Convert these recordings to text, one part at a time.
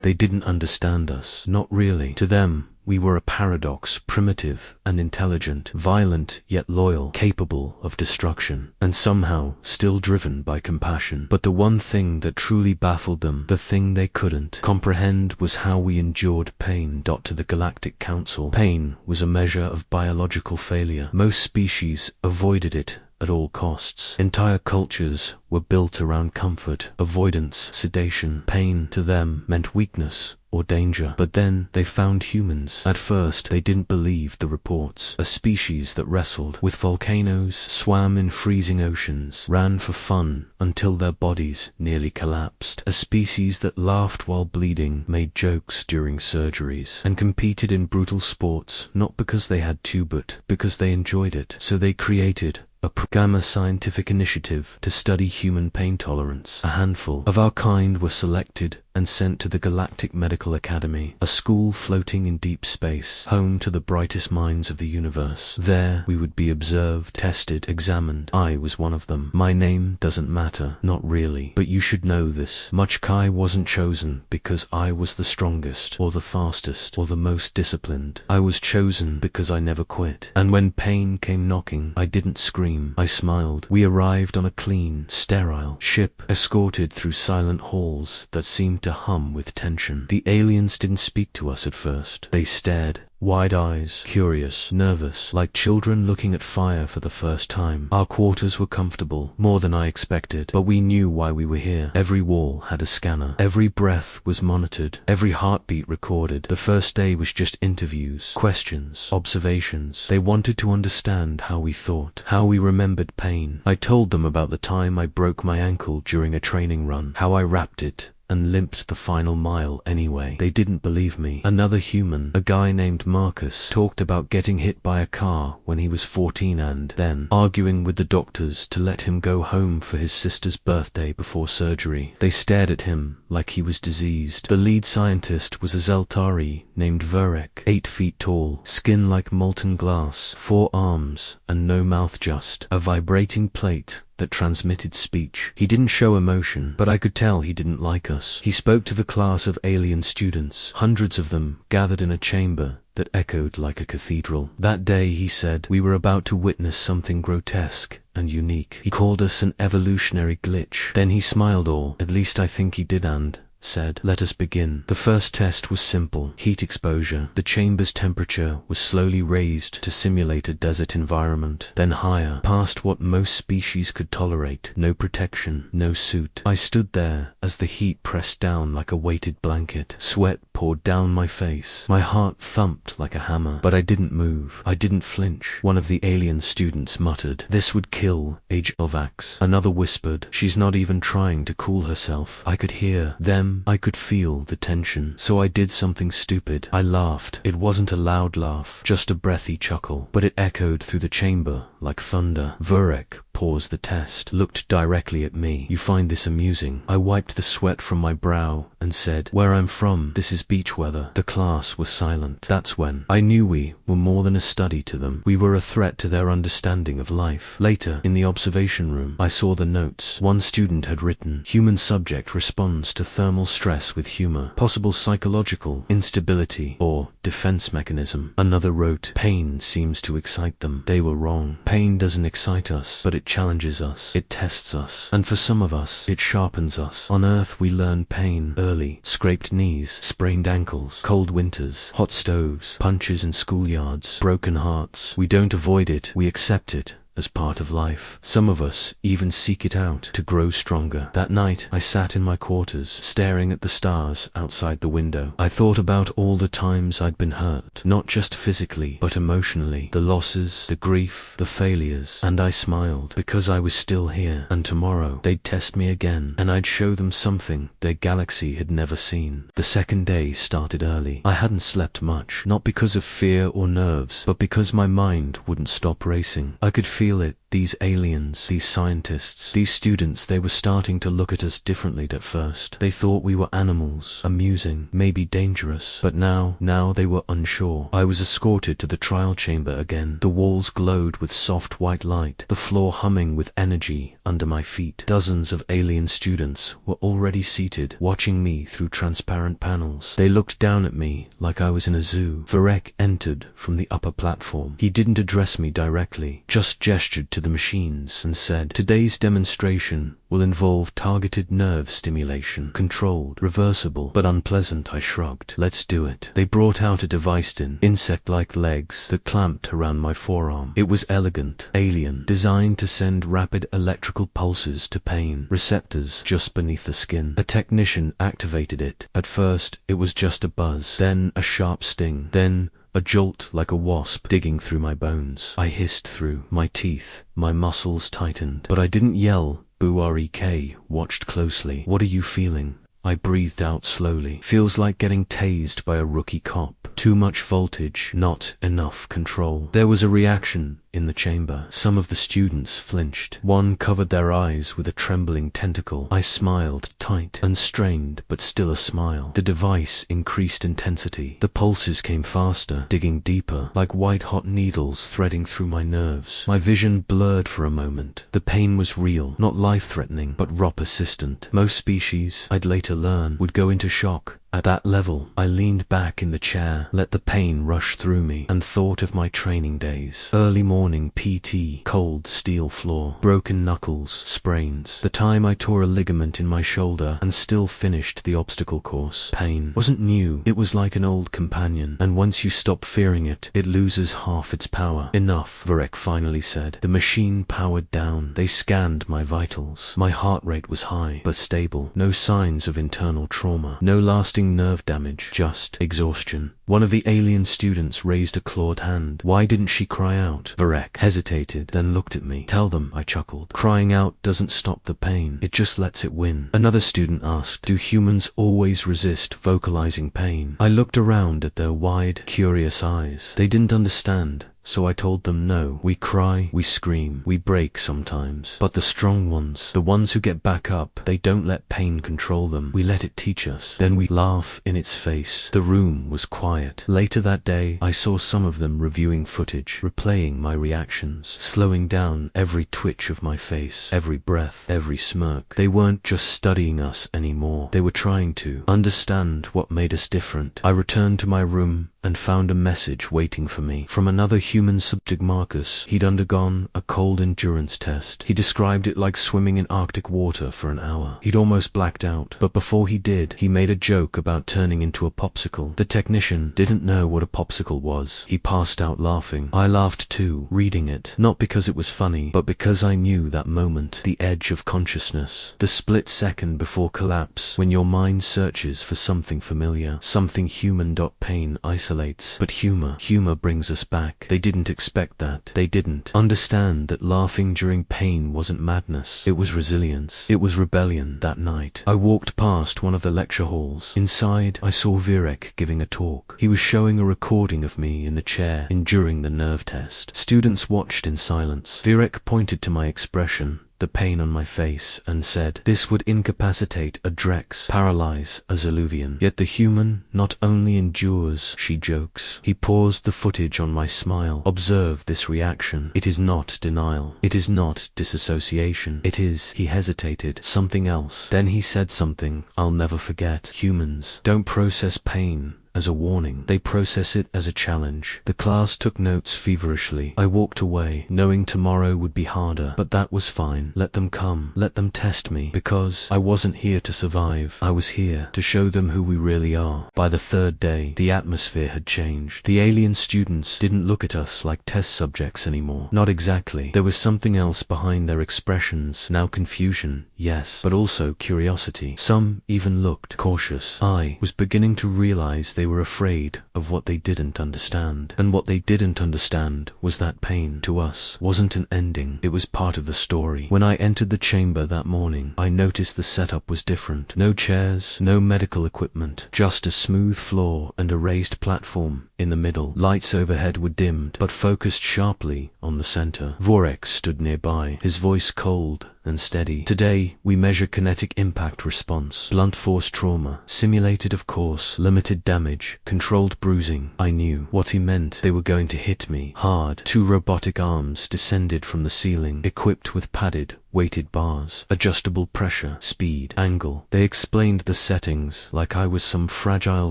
They didn't understand us. Not really. To them, we were a paradox, primitive and intelligent, violent yet loyal, capable of destruction, and somehow still driven by compassion. But the one thing that truly baffled them, the thing they couldn't comprehend, was how we endured pain. To the Galactic Council, pain was a measure of biological failure. Most species avoided it at all costs. Entire cultures were built around comfort, avoidance, sedation. Pain to them meant weakness or danger. But then they found humans. At first they didn't believe the reports. A species that wrestled with volcanoes, swam in freezing oceans, ran for fun until their bodies nearly collapsed. A species that laughed while bleeding, made jokes during surgeries, and competed in brutal sports, not because they had to but because they enjoyed it. So they created a Gamma scientific initiative to study human pain tolerance. A handful of our kind were selected and sent to the Galactic Medical Academy, a school floating in deep space, home to the brightest minds of the universe. There we would be observed, tested, examined. I was one of them. My name doesn't matter, not really, but you should know this much. Kai wasn't chosen because I was the strongest, or the fastest, or the most disciplined. I was chosen because I never quit. And when pain came knocking, I didn't scream, I smiled. We arrived on a clean, sterile ship, escorted through silent halls that seemed to hum with tension. The aliens didn't speak to us at first. They stared, wide eyes, curious, nervous, like children looking at fire for the first time. Our quarters were comfortable, more than I expected, but we knew why we were here. Every wall had a scanner. Every breath was monitored. Every heartbeat recorded. The first day was just interviews, questions, observations. They wanted to understand how we thought, how we remembered pain. I told them about the time I broke my ankle during a training run, how I wrapped it and limped the final mile anyway. They didn't believe me. Another human, a guy named Marcus, talked about getting hit by a car when he was 14 and then arguing with the doctors to let him go home for his sister's birthday before surgery. They stared at him like he was diseased. The lead scientist was a Zeltari named Verek, 8 feet tall, skin like molten glass, 4 arms and no mouth, just a vibrating plate that transmitted speech. He didn't show emotion, but I could tell he didn't like us. He spoke to the class of alien students, hundreds of them gathered in a chamber that echoed like a cathedral. That day, he said, we were about to witness something grotesque and unique. He called us an evolutionary glitch. Then he smiled, or at least I think he did, and said, "Let us begin." The first test was simple: heat exposure. The chamber's temperature was slowly raised to simulate a desert environment, then higher, past what most species could tolerate. No protection, no suit. I stood there as the heat pressed down like a weighted blanket. Sweat poured down my face. My heart thumped like a hammer, but I didn't move. I didn't flinch. One of the alien students muttered, "This would kill Age Elvax." Another whispered, "She's not even trying to cool herself." I could hear them. I could feel the tension. So I did something stupid. I laughed. It wasn't a loud laugh, just a breathy chuckle, but it echoed through the chamber like thunder. Verek paused the test, looked directly at me. "You find this amusing?" I wiped the sweat from my brow and said, "Where I'm from, this is beach weather." The class was silent. That's when I knew we were more than a study to them. We were a threat to their understanding of life. Later, in the observation room, I saw the notes. One student had written, "Human subject responds to thermal stress with humor. Possible psychological instability or defense mechanism." Another wrote, "Pain seems to excite them." They were wrong. Pain doesn't excite us, but it challenges us. It tests us. And for some of us, it sharpens us. On Earth, we learn pain early. Scraped knees, sprained ankles, cold winters, hot stoves, punches in schoolyards, broken hearts. We don't avoid it. We accept it as part of life. Some of us even seek it out to grow stronger. That night, I sat in my quarters, staring at the stars outside the window. I thought about all the times I'd been hurt, not just physically, but emotionally. The losses, the grief, the failures. And I smiled, because I was still here. And tomorrow, they'd test me again, and I'd show them something their galaxy had never seen. The second day started early. I hadn't slept much, not because of fear or nerves, but because my mind wouldn't stop racing. I could feel it These aliens, these scientists, these students, they were starting to look at us differently at first. They thought we were animals, amusing, maybe dangerous. But now they were unsure. I was escorted to the trial chamber again. The walls glowed with soft white light, the floor humming with energy under my feet. Dozens of alien students were already seated, watching me through transparent panels. They looked down at me like I was in a zoo. Varek entered from the upper platform. He didn't address me directly, just gestured to the machines and said, "Today's demonstration will involve targeted nerve stimulation, controlled, reversible, but unpleasant." I shrugged. "Let's do it." They brought out a device in insect-like legs that clamped around my forearm. It was elegant, alien, designed to send rapid electrical pulses to pain receptors just beneath the skin. A technician activated it. At first, it was just a buzz, then a sharp sting, then a jolt like a wasp digging through my bones. I hissed through my teeth, my muscles tightened, but I didn't yell. Buarek watched closely. "What are you feeling?" I breathed out slowly. "Feels like getting tased by a rookie cop. Too much voltage, not enough control." There was a reaction in the chamber. Some of the students flinched. One covered their eyes with a trembling tentacle. I smiled, tight, unstrained, but still a smile. The device increased intensity. The pulses came faster, digging deeper, like white-hot needles threading through my nerves. My vision blurred for a moment. The pain was real, not life-threatening, but raw persistent. Most species, I'd later learn, would go into shock. At that level, I leaned back in the chair, let the pain rush through me, and thought of my training days. Early morning PT, cold steel floor, broken knuckles, sprains. The time I tore a ligament in my shoulder and still finished the obstacle course. Pain wasn't new, it was like an old companion, and once you stop fearing it, it loses half its power. "Enough," Varek finally said. The machine powered down. They scanned my vitals. My heart rate was high, but stable. No signs of internal trauma. No lasting nerve damage, just exhaustion. One of the alien students raised a clawed hand. Why didn't she cry out? Varek hesitated, then looked at me. "Tell them," I chuckled. "Crying out doesn't stop the pain, it just lets it win." Another student asked, "Do humans always resist vocalizing pain?" I looked around at their wide, curious eyes. They didn't understand. So I told them no. We cry, we scream, we break sometimes. But the strong ones, the ones who get back up, they don't let pain control them. We let it teach us. Then we laugh in its face. The room was quiet. Later that day, I saw some of them reviewing footage, replaying my reactions, slowing down every twitch of my face, every breath, every smirk. They weren't just studying us anymore. They were trying to understand what made us different. I returned to my room and found a message waiting for me from another human subject. Marcus. He'd undergone a cold endurance test. He described it like swimming in Arctic water for an hour. He'd almost blacked out, but before he did, he made a joke about turning into a popsicle. The technician didn't know what a popsicle was. He passed out laughing. I laughed too, reading it, not because it was funny, but because I knew that moment, the edge of consciousness, the split second before collapse, when your mind searches for something familiar, something human. Pain isolates, but humor brings us back. They didn't expect that. They didn't understand that laughing during pain wasn't madness. It was resilience. It was rebellion. That night, I walked past one of the lecture halls. Inside, I saw Varek giving a talk. He was showing a recording of me in the chair, enduring the nerve test. Students watched in silence. Varek pointed to my expression, the pain on my face, and said, "This would incapacitate a Drex, paralyze a Zoluvian. Yet the human not only endures, she jokes." He paused the footage on my smile. "Observe this reaction. It is not denial. It is not disassociation. It is," he hesitated, "something else." Then he said something I'll never forget. "Humans don't process pain as a warning. They process it as a challenge." The class took notes feverishly. I walked away, knowing tomorrow would be harder, but that was fine. Let them come. Let them test me, because I wasn't here to survive. I was here to show them who we really are. By the third day, the atmosphere had changed. The alien students didn't look at us like test subjects anymore. Not exactly. There was something else behind their expressions. Now confusion, yes, but also curiosity. Some even looked cautious. I was beginning to realize they were afraid of what they didn't understand. And what they didn't understand was that pain, to us, wasn't an ending, it was part of the story. When I entered the chamber that morning, I noticed the setup was different. No chairs, no medical equipment, just a smooth floor and a raised platform in the middle. Lights overhead were dimmed, but focused sharply on the center. Vorek stood nearby, his voice cold and steady. Today, we measure kinetic impact response. Blunt force trauma. Simulated, of course. Limited damage. Controlled bruising. I knew what he meant. They were going to hit me hard. 2 robotic arms descended from the ceiling, equipped with padded, weighted bars. Adjustable pressure, speed, angle. They explained the settings like I was some fragile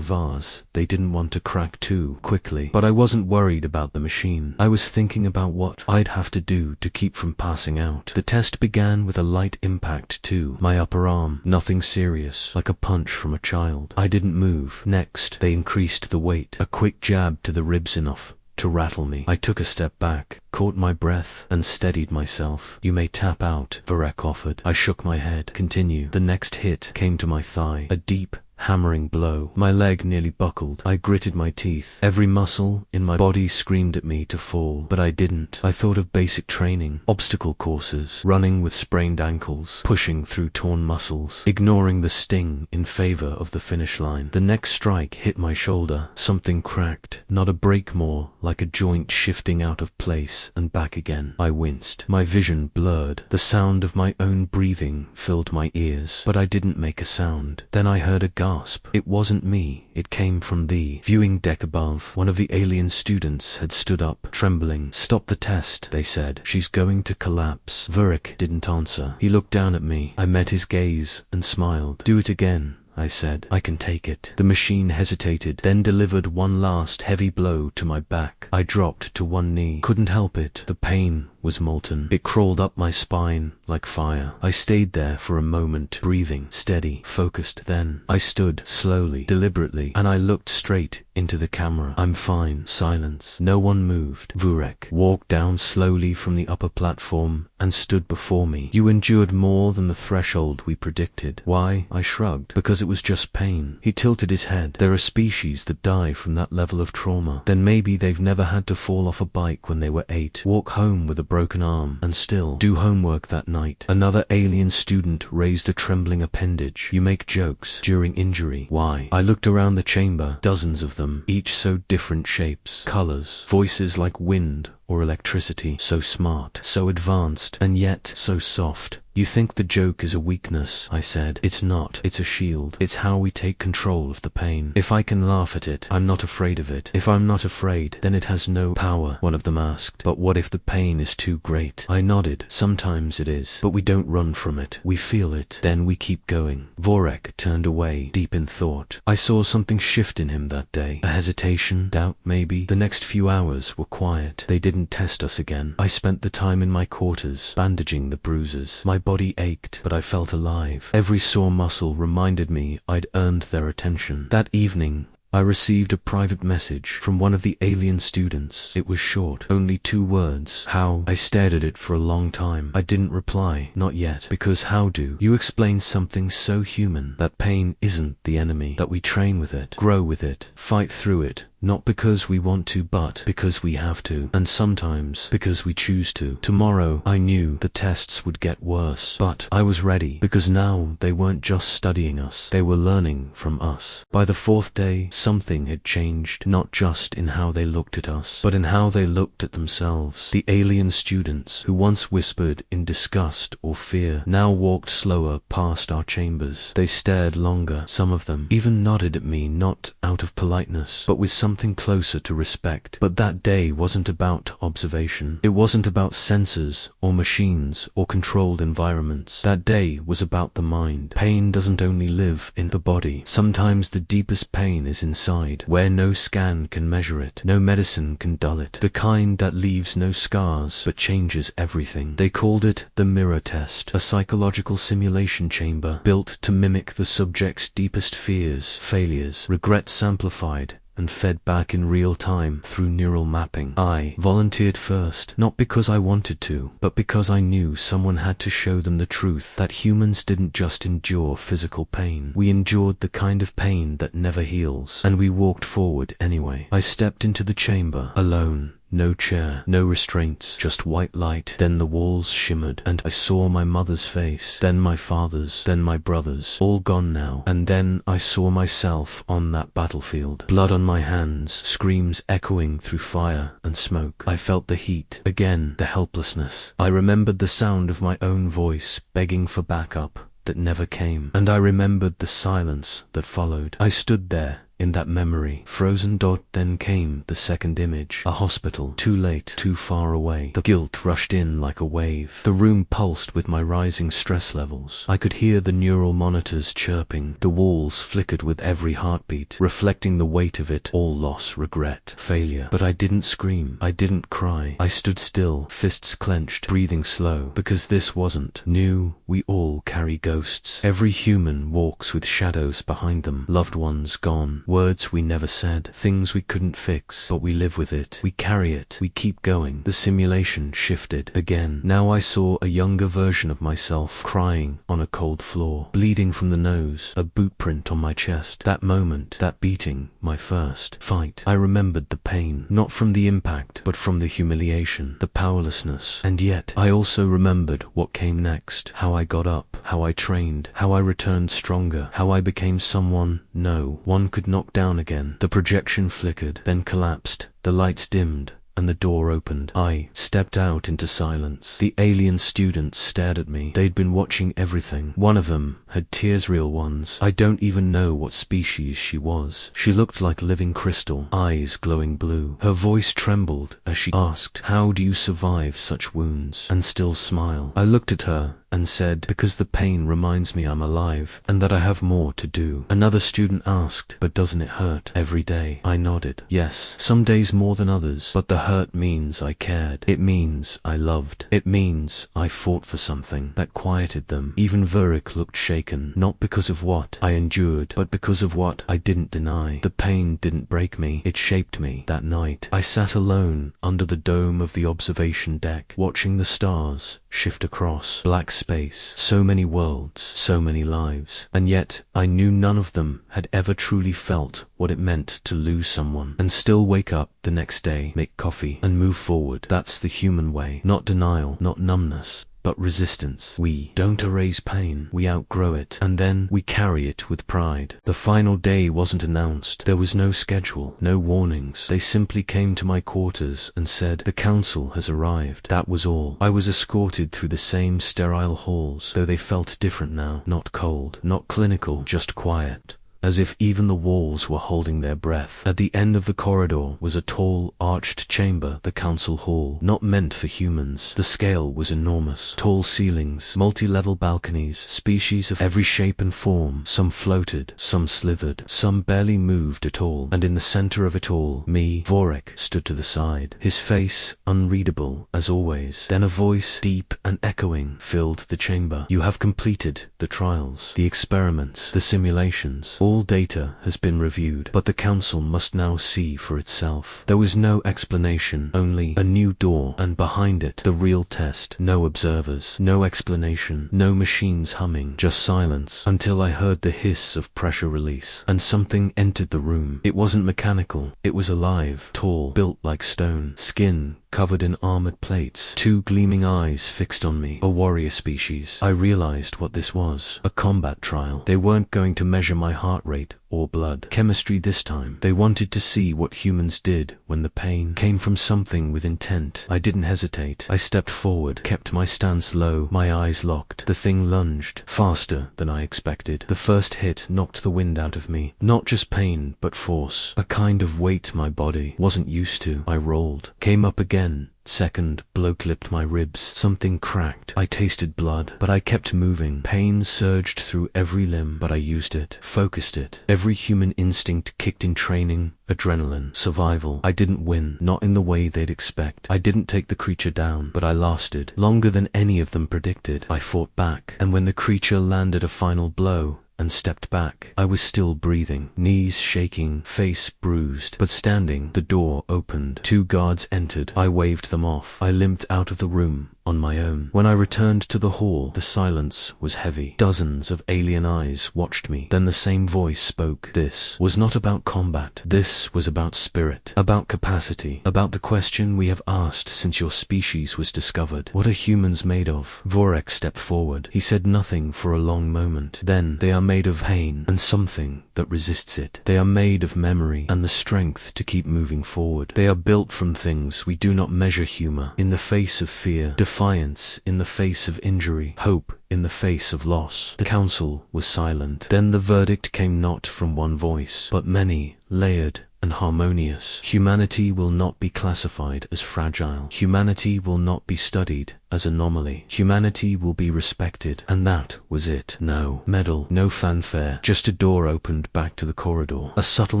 vase they didn't want to crack too quickly. But I wasn't worried about the machine. I was thinking about what I'd have to do to keep from passing out. The test began with a light impact to my upper arm. Nothing serious, like a punch from a child. I didn't move. Next, they increased the weight. A quick jab to the ribs, enough to rattle me. I took a step back, caught my breath, and steadied myself. You may tap out, Vorek offered. I shook my head. Continue. The next hit came to my thigh. A deep, hammering blow. My leg nearly buckled. I gritted my teeth. Every muscle in my body screamed at me to fall, but I didn't. I thought of basic training, obstacle courses, running with sprained ankles, pushing through torn muscles, ignoring the sting in favor of the finish line. The next strike hit my shoulder. Something cracked. Not a break, more like a joint shifting out of place and back again. I winced. My vision blurred. The sound of my own breathing filled my ears, but I didn't make a sound. Then I heard a gasp. It wasn't me. It came from the viewing deck above. One of the alien students had stood up, trembling. Stop the test, they said. She's going to collapse. Vorek didn't answer. He looked down at me. I met his gaze and smiled. Do it again, I said. I can take it. The machine hesitated, then delivered one last heavy blow to my back. I dropped to one knee. Couldn't help it. The pain was molten. It crawled up my spine like fire. I stayed there for a moment, breathing, steady, focused. Then I stood slowly, deliberately, and I looked straight into the camera. I'm fine. Silence. No one moved. Vorek walked down slowly from the upper platform and stood before me. You endured more than the threshold we predicted. Why? I shrugged. Because it was just pain. He tilted his head. There are species that die from that level of trauma. Then maybe they've never had to fall off a bike when they were 8, walk home with a broken arm, and still do homework that night. Another alien student raised a trembling appendage. You make jokes during injury. Why? I looked around the chamber. Dozens of them, each so different shapes, colors, voices like wind or electricity. So smart, so advanced, and yet so soft. You think the joke is a weakness, I said. It's not. It's a shield. It's how we take control of the pain. If I can laugh at it, I'm not afraid of it. If I'm not afraid, then it has no power, one of them asked. But what if the pain is too great? I nodded. Sometimes it is. But we don't run from it. We feel it. Then we keep going. Vorek turned away, deep in thought. I saw something shift in him that day. A hesitation, doubt maybe. The next few hours were quiet. They didn't test us again. I spent the time in my quarters, bandaging the bruises. My body ached, but I felt alive. Every sore muscle reminded me I'd earned their attention. That evening, I received a private message from one of the alien students. It was short, only 2 words. How? I stared at it for a long time. I didn't reply. Not yet. Because how do you explain something so human? That pain isn't the enemy. That we train with it, grow with it, fight through it. Not because we want to, but because we have to. And sometimes because we choose to. Tomorrow, I knew the tests would get worse. But I was ready, because now they weren't just studying us. They were learning from us. By the 4th day, something had changed. Not just in how they looked at us, but in how they looked at themselves. The alien students, who once whispered in disgust or fear, now walked slower past our chambers. They stared longer. Some of them even nodded at me, not out of politeness, but with something closer to respect. But that day wasn't about observation. It wasn't about sensors or machines or controlled environments. That day was about the mind. Pain doesn't only live in the body. Sometimes the deepest pain is inside, where no scan can measure it, no medicine can dull it. The kind that leaves no scars but changes everything. They called it the mirror test, a psychological simulation chamber built to mimic the subject's deepest fears, failures, regrets amplified, and fed back in real time through neural mapping. I volunteered first, not because I wanted to, but because I knew someone had to show them the truth that humans didn't just endure physical pain. We endured the kind of pain that never heals, and we walked forward anyway. I stepped into the chamber, alone. No chair, no restraints, just white light. Then the walls shimmered, and I saw my mother's face, then my father's, then my brother's, all gone now. And then I saw myself on that battlefield. Blood on my hands, screams echoing through fire and smoke. I felt the heat, again, the helplessness. I remembered the sound of my own voice begging for backup that never came. And I remembered the silence that followed. I stood there, in that memory, frozen. Then came the second image. A hospital. Too late, too far away. The guilt rushed in like a wave. The room pulsed with my rising stress levels. I could hear the neural monitors chirping. The walls flickered with every heartbeat, reflecting the weight of it all: loss, regret, failure. But I didn't scream. I didn't cry. I stood still, fists clenched, breathing slow, because this wasn't new. We all carry ghosts. Every human walks with shadows behind them. Loved ones gone. Words we never said, things we couldn't fix, but we live with it. We carry it. We keep going. The simulation shifted again. Now I saw a younger version of myself, crying on a cold floor, bleeding from the nose, a boot print on my chest. That moment, that beating, my first fight. I remembered the pain, not from the impact, but from the humiliation, the powerlessness. And yet, I also remembered what came next, how I got up, how I trained, how I returned stronger, how I became someone no one could knock down again. The projection flickered, then collapsed, the lights dimmed, and the door opened. I stepped out into silence. The alien students stared at me. They'd been watching everything. One of them had tears, real ones. I don't even know what species she was. She looked like living crystal, eyes glowing blue. Her voice trembled as she asked, "How do you survive such wounds and still smile?" I looked at her and said, "Because the pain reminds me I'm alive, and that I have more to do." Another student asked, "But doesn't it hurt every day?" I nodded. Yes, some days more than others, but the hurt means I cared. It means I loved. It means I fought for something that quieted them. Even Vurik looked shaken, not because of what I endured, but because of what I didn't deny. The pain didn't break me, it shaped me. That night, I sat alone under the dome of the observation deck, watching the stars shift across black space. So many worlds, so many lives. And yet, I knew none of them had ever truly felt what it meant to lose someone, and still wake up the next day, make coffee, and move forward. That's the human way. Not denial, not numbness, but resistance. We don't erase pain, we outgrow it, and then we carry it with pride. The final day wasn't announced. There was no schedule, no warnings. They simply came to my quarters and said, "The council has arrived." That was all. I was escorted through the same sterile halls, though they felt different now. Not cold, not clinical, just quiet, as if even the walls were holding their breath. At the end of the corridor was a tall, arched chamber, the council hall, not meant for humans. The scale was enormous. Tall ceilings, multi-level balconies, species of every shape and form. Some floated, some slithered, some barely moved at all. And in the center of it all, me, Vurik, stood to the side. His face, unreadable, as always. Then a voice, deep and echoing, filled the chamber. "You have completed the trials, the experiments, the simulations. All data has been reviewed, but the council must now see for itself." There was no explanation, only a new door, and behind it, the real test. No observers, no explanation, no machines humming, just silence, until I heard the hiss of pressure release, and something entered the room. It wasn't mechanical, it was alive, tall, built like stone, skin covered in armored plates, two gleaming eyes fixed on me. A warrior species. I realized what this was. A combat trial. They weren't going to measure my heart rate or blood chemistry this time. They wanted to see what humans did when the pain came from something with intent. I didn't hesitate. I stepped forward, kept my stance low, my eyes locked. The thing lunged, faster than I expected. The first hit knocked the wind out of me. Not just pain, but force. A kind of weight my body wasn't used to. I rolled, came up again. Second blow clipped my ribs. Something cracked. I tasted blood, but I kept moving. Pain surged through every limb, but I used it, focused it. Every human instinct kicked in: training, adrenaline, survival. I didn't win, not in the way they'd expect. I didn't take the creature down, but I lasted longer than any of them predicted. I fought back, and when the creature landed a final blow, and stepped back. I was still breathing, knees shaking, face bruised, but standing. The door opened. 2 guards entered. I waved them off. I limped out of the room on my own. When I returned to the hall, the silence was heavy. Dozens of alien eyes watched me. Then the same voice spoke. This was not about combat. This was about spirit, about capacity, about the question we have asked since your species was discovered. What are humans made of? Vorek stepped forward. He said nothing for a long moment. Then, they are made of pain and something that resists it. They are made of memory and the strength to keep moving forward. They are built from things we do not measure: humor in the face of fear, defiance in the face of injury, hope in the face of loss. The council was silent. Then the verdict came not from one voice, but many, layered and harmonious. Humanity will not be classified as fragile. Humanity will not be studied as anomaly. Humanity will be respected. And that was it. No medal, no fanfare, just a door opened back to the corridor. A subtle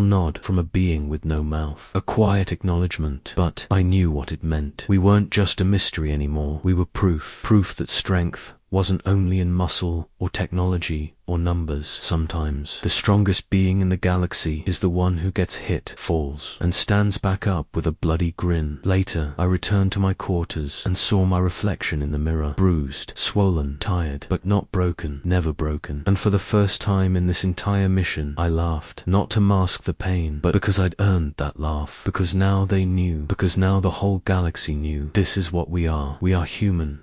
nod from a being with no mouth. A quiet acknowledgement. But I knew what it meant. We weren't just a mystery anymore. We were proof. Proof that strength wasn't only in muscle or technology or numbers. Sometimes the strongest being in the galaxy is the one who gets hit, falls, and stands back up with a bloody grin. Later, I returned to my quarters and saw my reflection in the mirror. Bruised, swollen, tired, but not broken, never broken. And for the first time in this entire mission, I laughed. Not to mask the pain, but because I'd earned that laugh. Because now they knew. Because now the whole galaxy knew. This is what we are. We are human.